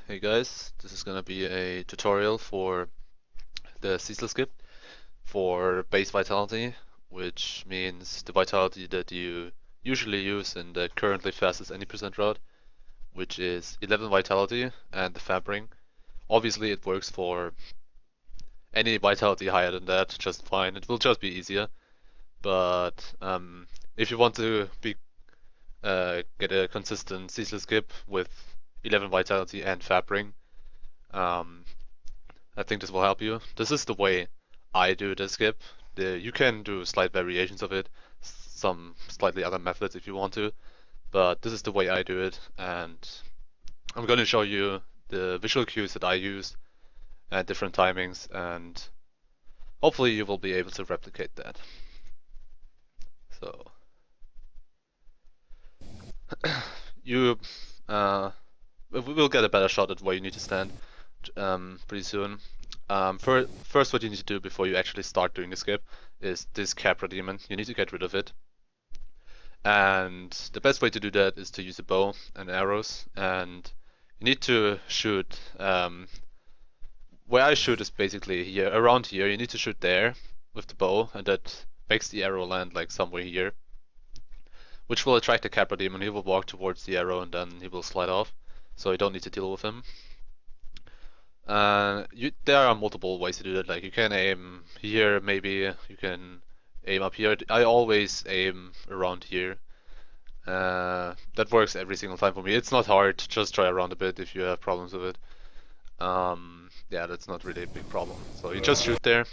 Hey guys, this is gonna be a tutorial for the Ceaseless skip for base vitality, which means the vitality that you usually use in the currently fastest any percent route, which is 11 vitality and the Fab. Obviously it works for any vitality higher than that just fine, it will just be easier, but if you want to get a consistent Ceaseless skip with 11 vitality and Fab, um, I think this will help you. This is the way I do the skip. You can do slight variations of it, some slightly other methods if you want to, but this is the way I do it, and I'm going to show you the visual cues that I use at different timings, and hopefully you will be able to replicate that. So, you, we will get a better shot at where you need to stand pretty soon. First, what you need to do before you actually start doing the skip is this Capra demon. You need to get rid of it. And the best way to do that is to use a bow and arrows. And you need to shoot. Where I shoot is basically here, around here. You need to shoot there with the bow, and that makes the arrow land like somewhere here, which will attract the Capra demon. He will walk towards the arrow and then he will slide off. So you don't need to deal with him. There are multiple ways to do that. Like you can aim here, maybe you can aim up here. I always aim around here. That works every single time for me. It's not hard. Just try around a bit if you have problems with it. Yeah, that's not really a big problem. So you just shoot there,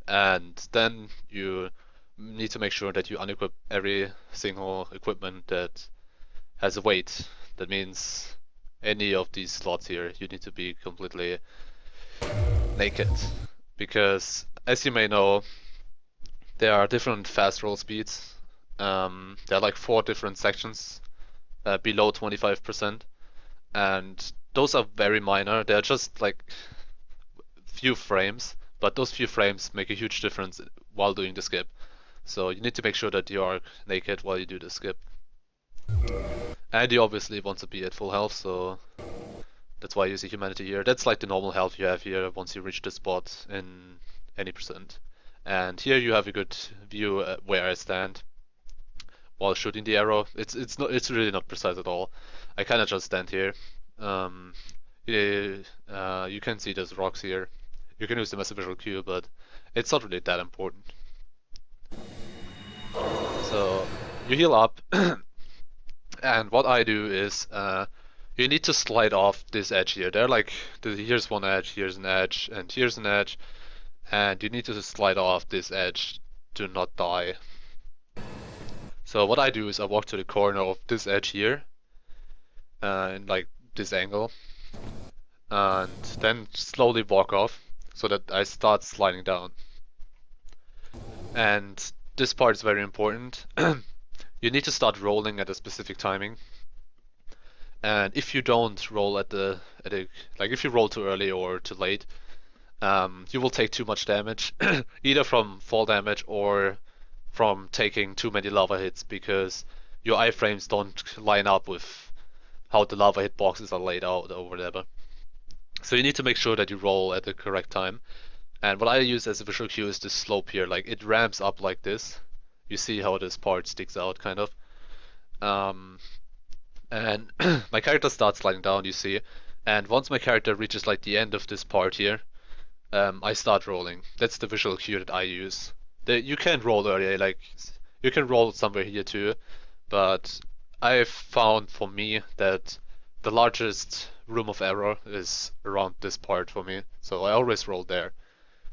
and then you need to make sure that you unequip every single equipment that has a weight. That means any of these slots here, you need to be completely naked. Because, as you may know, there are different fast roll speeds. There are like 4 different sections below 25%, and those are very minor. They're just like few frames, but those few frames make a huge difference while doing the skip. So you need to make sure that you are naked while you do the skip. And you obviously want to be at full health, so that's why I use a Humanity here. That's like the normal health you have here once you reach the spot in any percent. And here you have a good view where I stand while shooting the arrow. It's really not precise at all. I kind of just stand here. You can see there's rocks here. You can use them as a visual cue, but it's not really that important. So you heal up, and what I do is you need to slide off this edge here. They're like, here's one edge, here's an edge, and here's an edge, and you need to slide off this edge to not die. So what I do is I walk to the corner of this edge here, in like this angle, and then slowly walk off so that I start sliding down. And this part is very important. You need to start rolling at a specific timing. And if you don't roll like if you roll too early or too late, you will take too much damage, either from fall damage or from taking too many lava hits because your iframes don't line up with how the lava hit boxes are laid out or whatever. So you need to make sure that you roll at the correct time. And what I use as a visual cue is this slope here, like it ramps up like this. You see how this part sticks out kind of. And my character starts sliding down, you see. And once my character reaches like the end of this part here, I start rolling. That's the visual cue that I use. You can roll earlier, like you can roll somewhere here too, but I've found for me that the largest room of error is around this part for me, so I always roll there.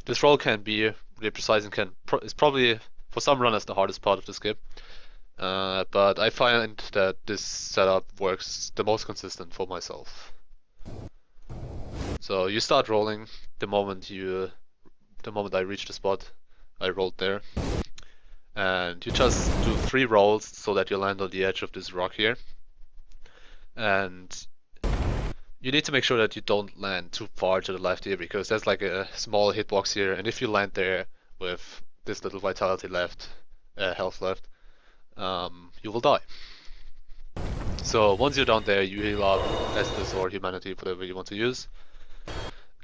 This roll can be really precise and is probably for some runners the hardest part of the skip, but I find that this setup works the most consistent for myself. So you start rolling the moment I reach the spot. I rolled there. And you just do 3 rolls so that you land on the edge of this rock here. And you need to make sure that you don't land too far to the left here because there's like a small hitbox here, and if you land there with this little vitality left, health left, you will die. So once you're down there, you heal up Estus or Humanity, whatever you want to use.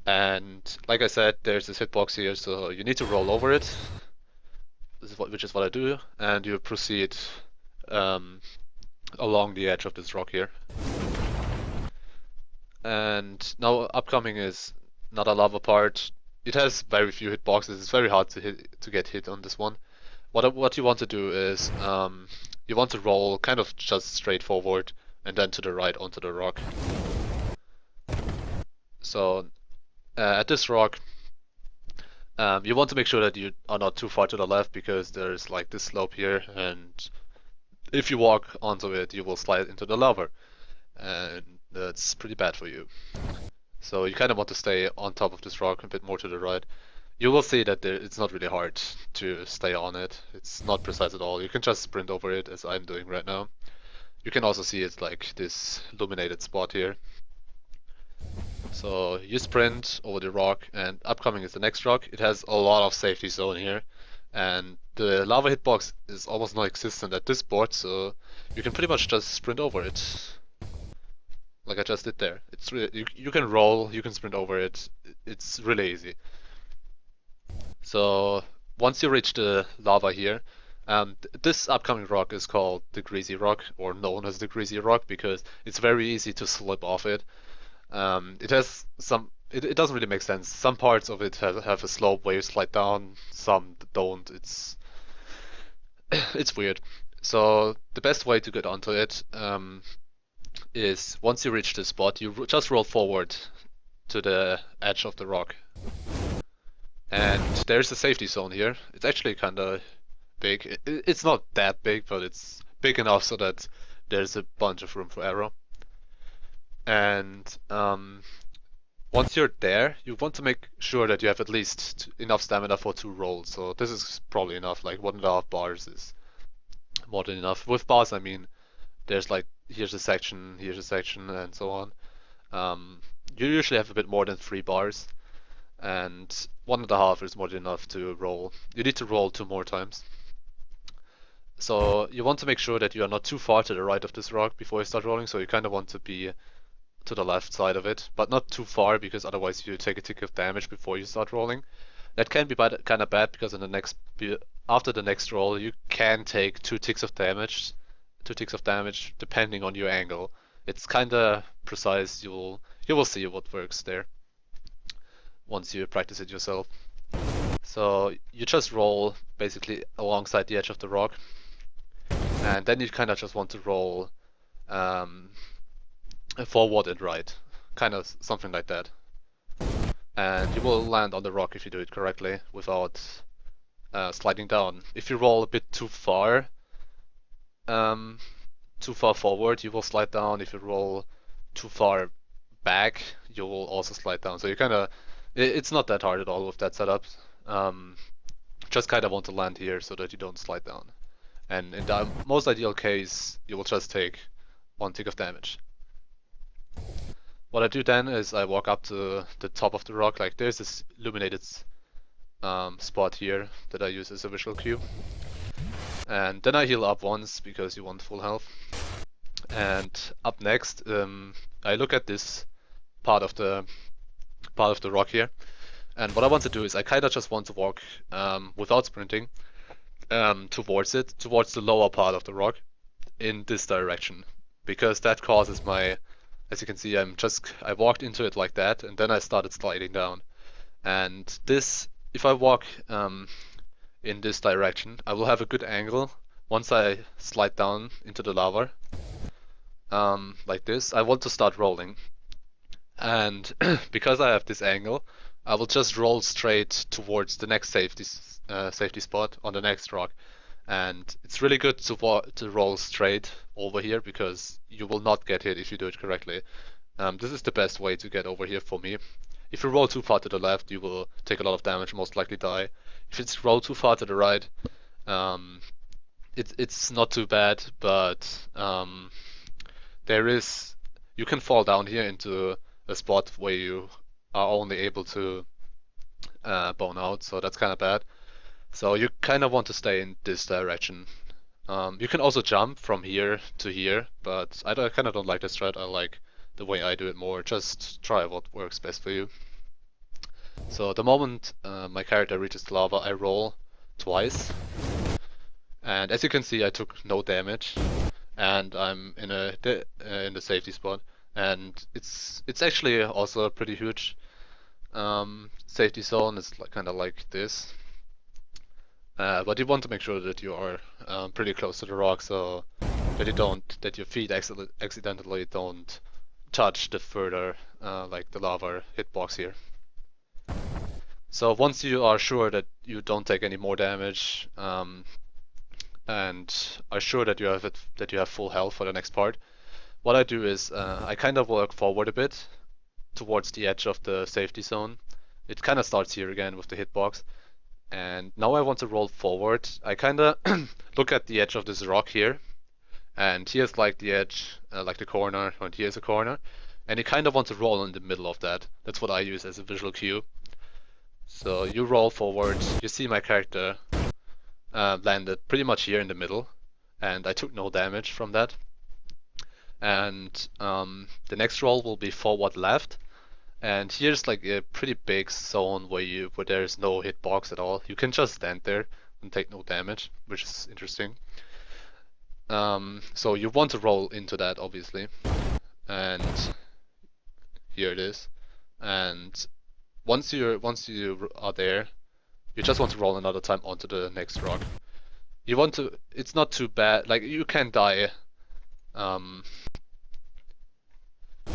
And like I said, there's this hitbox here, so you need to roll over it, which is what I do, and you proceed um, along the edge of this rock here. And now upcoming is not a lava part. It has very few hitboxes. It's very hard to get hit on this one. What you want to do is you want to roll kind of just straight forward and then to the right onto the rock. So at this rock, you want to make sure that you are not too far to the left because there's like this slope here, and if you walk onto it, you will slide into the lava, and that's pretty bad for you. So you kind of want to stay on top of this rock a bit more to the right. You will see that it's not really hard to stay on it. It's not precise at all. You can just sprint over it as I'm doing right now. You can also see it's like this illuminated spot here. So you sprint over the rock, and upcoming is the next rock. It has a lot of safety zone here, and the lava hitbox is almost non-existent at this spot, so you can pretty much just sprint over it, like I just did there. It's really, you can roll, you can sprint over it. It's really easy. So once you reach the lava here, this upcoming rock is called the Greasy Rock, or known as the Greasy Rock, because it's very easy to slip off it. It has some. It doesn't really make sense. Some parts of it have a slope where you slide down, some don't. It's weird. So the best way to get onto it is once you reach this spot, you just roll forward to the edge of the rock. And there's a safety zone here. It's actually kind of big. It's not that big, but it's big enough so that there's a bunch of room for error. And once you're there, you want to make sure that you have at least enough stamina for 2 rolls. So this is probably enough, like 1.5 bars is more than enough. With bars, I mean, there's like, here's a section, and so on. You usually have a bit more than 3 bars, and 1.5 is more than enough to roll. You need to roll 2 more times. So you want to make sure that you are not too far to the right of this rock before you start rolling, so you kind of want to be to the left side of it, but not too far because otherwise you take a tick of damage before you start rolling. That can be kind of bad because after the next roll you can take 2 ticks of damage, depending on your angle. It's kind of precise. You will see what works there once you practice it yourself. So you just roll basically alongside the edge of the rock, and then you kind of just want to roll forward and right, kind of something like that. And you will land on the rock if you do it correctly without sliding down. If you roll a bit too far forward, you will slide down. If you roll too far back, you will also slide down. So you kind of, it's not that hard at all with that setup. Just kind of want to land here so that you don't slide down. And in the most ideal case, you will just take 1 tick of damage. What I do then is I walk up to the top of the rock, like there's this illuminated spot here that I use as a visual cue. And then I heal up once because you want full health. And up next, I look at this part of the rock here. And what I want to do is I kind of just want to walk without sprinting towards the lower part of the rock in this direction, because that causes my, as you can see, I walked into it like that, and then I started sliding down. And this, if I walk in this direction, I will have a good angle once I slide down into the lava, like this. I want to start rolling, and because I have this angle, I will just roll straight towards the next safety spot on the next rock. And it's really good to roll straight over here because you will not get hit if you do it correctly. This is the best way to get over here for me. If you roll too far to the left, you will take a lot of damage, most likely die. If it's roll too far to the right, it's not too bad, but you can fall down here into a spot where you are only able to bone out, so that's kind of bad. So you kind of want to stay in this direction You can also jump from here to here, but I kind of don't like this strat. I like the way I do it more. Just try what works best for you. So the moment my character reaches the lava, I roll twice, and as you can see, I took no damage, and I'm in the safety spot, and it's actually also a pretty huge safety zone. It's like, kind of like this. But you want to make sure that you are pretty close to the rock, so that your feet accidentally don't touch the further, like the lava hitbox here. So once you are sure that you don't take any more damage, and are sure that you have full health for the next part, what I do is I kind of work forward a bit towards the edge of the safety zone. It kind of starts here again with the hitbox. And now I want to roll forward. I kind of look at the edge of this rock here, and here's like the edge, like the corner, and here's a corner. And you kind of want to roll in the middle of that. That's what I use as a visual cue. So you roll forward, you see my character landed pretty much here in the middle, and I took no damage from that. And the next roll will be forward left. And here's like a pretty big zone where there's no hitbox at all. You can just stand there and take no damage, which is interesting. So you want to roll into that, obviously. And here it is. And once you are there, you just want to roll another time onto the next rock. You want to. It's not too bad. Like you can die. Um,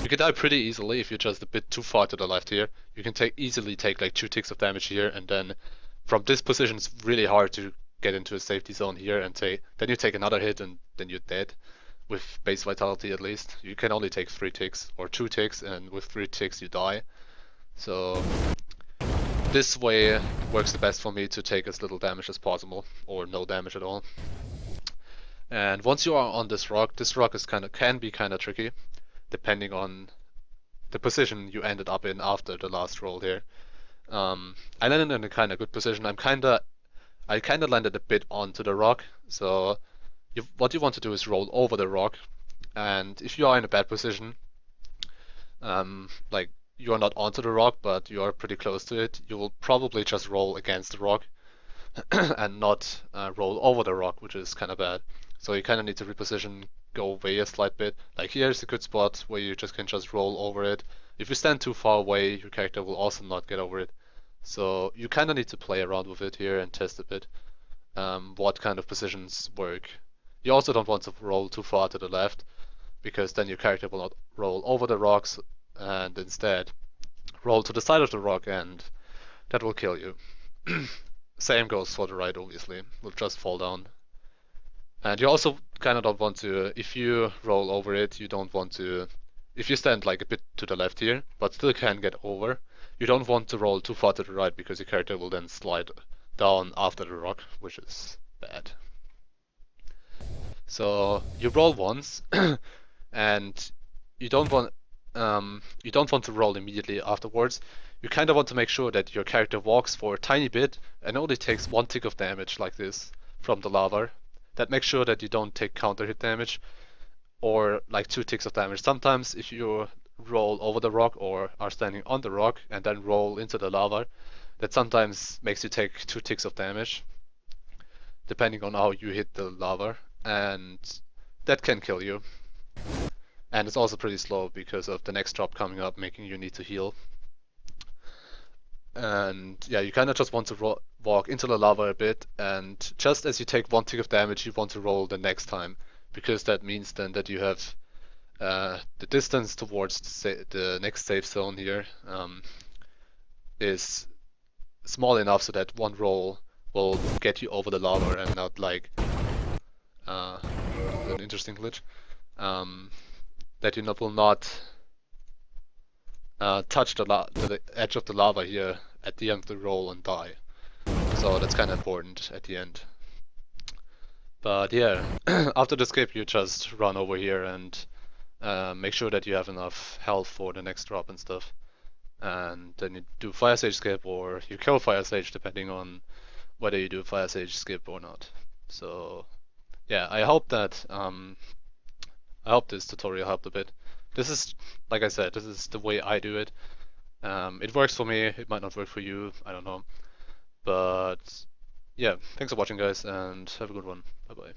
You can die pretty easily if you're just a bit too far to the left here. You can easily take like 2 ticks of damage here, and then from this position it's really hard to get into a safety zone here and then you take another hit and then you're dead. With base vitality at least. You can only take 3 ticks or 2 ticks, and with 3 ticks you die. So this way works the best for me to take as little damage as possible, or no damage at all. And once you are on this rock is can be kind of tricky, depending on the position you ended up in after the last roll here. I landed in a kind of good position. I kind of landed a bit onto the rock. So what you want to do is roll over the rock, and if you are in a bad position, like you are not onto the rock but you are pretty close to it, you will probably just roll against the rock and not roll over the rock, which is kind of bad. So you kind of need to reposition, go away a slight bit. Like here's a good spot where you can just roll over it. If you stand too far away, your character will also not get over it. So you kind of need to play around with it here and test a bit what kind of positions work. You also don't want to roll too far to the left, because then your character will not roll over the rocks and instead roll to the side of the rock, and that will kill you. Same goes for the right, obviously. Will just fall down. And you also kind of don't want to, if you roll over it, you don't want to, if you stand like a bit to the left here, but still can get over, you don't want to roll too far to the right, because your character will then slide down after the rock, which is bad. So you roll once, and you don't want to roll immediately afterwards. You kind of want to make sure that your character walks for a tiny bit and only takes 1 tick of damage like this from the lava. That makes sure that you don't take counter hit damage or like 2 ticks of damage. Sometimes if you roll over the rock or are standing on the rock and then roll into the lava, that sometimes makes you take 2 ticks of damage, depending on how you hit the lava, and that can kill you. And it's also pretty slow because of the next drop coming up, making you need to heal. And yeah, you kind of just want to walk into the lava a bit, and just as you take 1 tick of damage, you want to roll the next time, because that means then that you have the distance towards the next safe zone here is small enough so that one roll will get you over the lava and not like an interesting glitch, that you will not touch the edge of the lava here at the end of the roll and die. So that's kind of important at the end. But yeah, after the skip you just run over here and make sure that you have enough health for the next drop and stuff. And then you do Fire Sage skip, or you kill Fire Sage depending on whether you do Fire Sage skip or not. So yeah, I hope this tutorial helped a bit. This is, like I said, this is the way I do it. It works for me. It might not work for you. I don't know. But yeah, thanks for watching, guys, and have a good one. Bye bye.